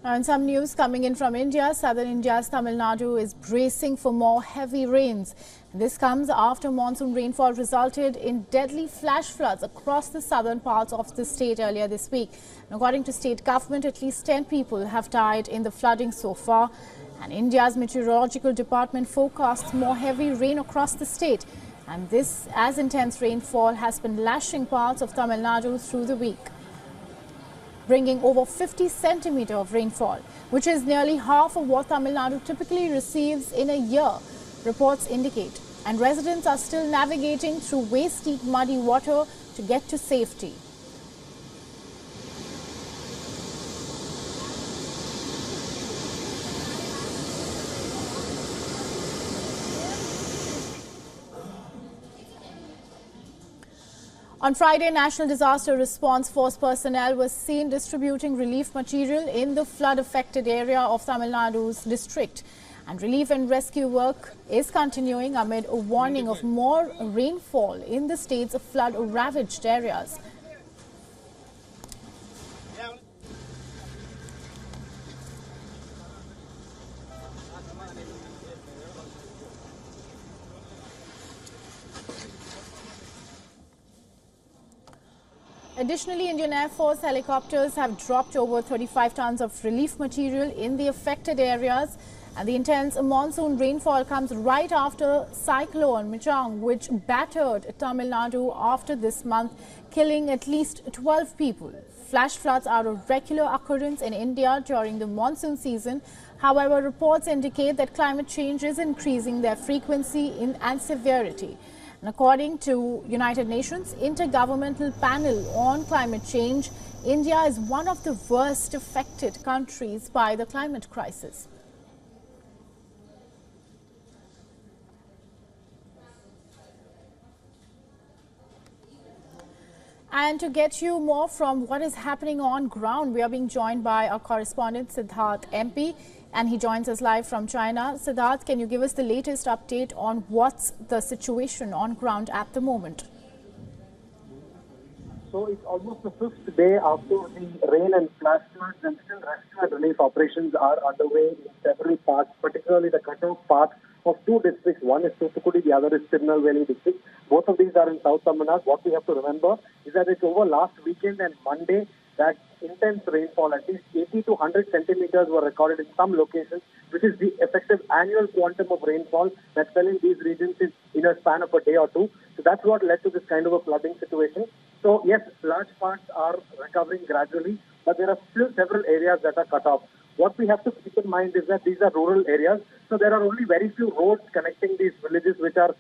And some news coming in from India. Southern India's Tamil Nadu is bracing for more heavy rains. This comes after monsoon rainfall resulted in deadly flash floods across the southern parts of the state earlier this week. And according to state government, at least 10 people have died in the flooding so far. And India's meteorological department forecasts more heavy rain across the state. And this as intense rainfall has been lashing parts of Tamil Nadu through the week, bringing over 50 centimeters of rainfall, which is nearly half of what Tamil Nadu typically receives in a year, reports indicate. And residents are still navigating through waist-deep muddy water to get to safety. On Friday, National Disaster Response Force personnel was seen distributing relief material in the flood-affected area of Tamil Nadu's district. And relief and rescue work is continuing amid a warning of more rainfall in the state's flood-ravaged areas. Additionally, Indian Air Force helicopters have dropped over 35 tons of relief material in the affected areas. And the intense monsoon rainfall comes right after cyclone Michang, which battered Tamil Nadu after this month, killing at least 12 people. Flash floods are a regular occurrence in India during the monsoon season. However, reports indicate that climate change is increasing their frequency and severity. And according to United Nations Intergovernmental Panel on Climate Change, India is one of the worst affected countries by the climate crisis. And to get you more from what is happening on ground, we are being joined by our correspondent Siddharth MP, and he joins us live from China. Siddharth, can you give us the latest update on what's the situation on ground at the moment? So it's almost the fifth day after the rain and flash floods, and still rescue and relief operations are underway in several parts, particularly the cut-off path of two districts. One is Thoothukudi, the other is Tirunelveli district. Both of these are in South Tamil Nadu. What we have to remember is that it's over last weekend and Monday that intense rainfall, at least 80 to 100 centimeters were recorded in some locations, which is the effective annual quantum of rainfall that fell in these regions in a span of a day or two. So that's what led to this kind of a flooding situation. So yes, large parts are recovering gradually, but there are still several areas that are cut off. What we have to keep in mind is that these are rural areas, so there are only very few roads connecting these villages which are,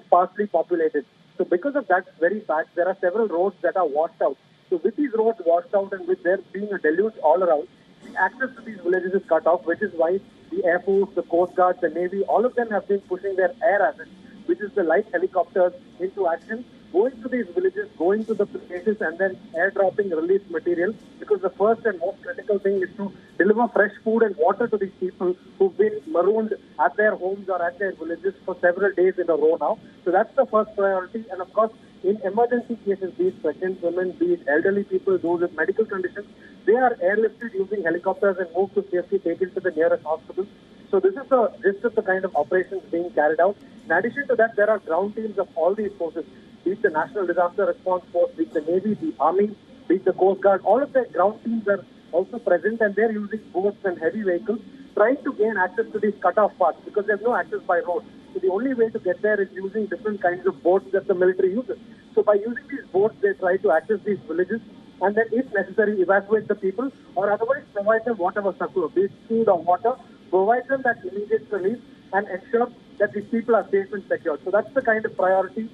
sparsely populated. So because of that very fact, there are several roads that are washed out. So with these roads washed out and with there being a deluge all around, the access to these villages is cut off, which is why the Air Force, the Coast Guard, the Navy, all of them have been pushing their air assets, which is the light helicopters, into action, going to these villages, going to the places and then airdropping relief material, because the first and most critical thing is to deliver fresh food and water to these people who've been marooned at their homes or at their villages for several days in a row now. So that's the first priority. And of course, in emergency cases, be it pregnant women, be it elderly people, those with medical conditions, they are airlifted using helicopters and moved to safety, taken to the nearest hospital. So this is the kind of operations being carried out. In addition to that, there are ground teams of all these forces, be it the National Disaster Response Force, be it the Navy, the Army, be it the Coast Guard. All of the ground teams are also present, and they're using boats and heavy vehicles, trying to gain access to these cut-off parts because there's no access by road. So the only way to get there is using different kinds of boats that the military uses. So by using these boats, they try to access these villages and then, if necessary, evacuate the people or otherwise provide them whatever support, be it food or water, provide them that immediate relief and ensure that these people are safe and secure. So that's the kind of priority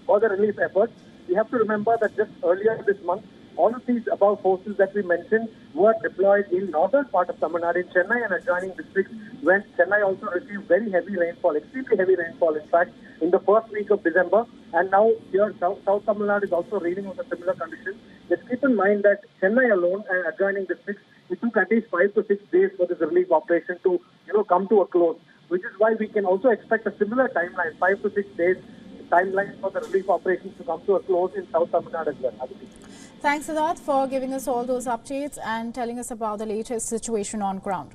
for the relief efforts. We have to remember that just earlier this month, all of these above forces that we mentioned were deployed in northern part of Tamil Nadu, in Chennai and adjoining districts, when Chennai also received very heavy rainfall, extremely heavy rainfall, in fact, in the first week of December. And now here, South Tamil Nadu is also reeling with a similar condition. Let's keep in mind that Chennai alone and adjoining districts, it took at least 5 to 6 days for this relief operation to, come to a close, which is why we can also expect a similar timeline, 5 to 6 days timeline for the relief operations to come to a close in South Tamil Nadu as well. Thanks, Siddharth, for giving us all those updates and telling us about the latest situation on ground.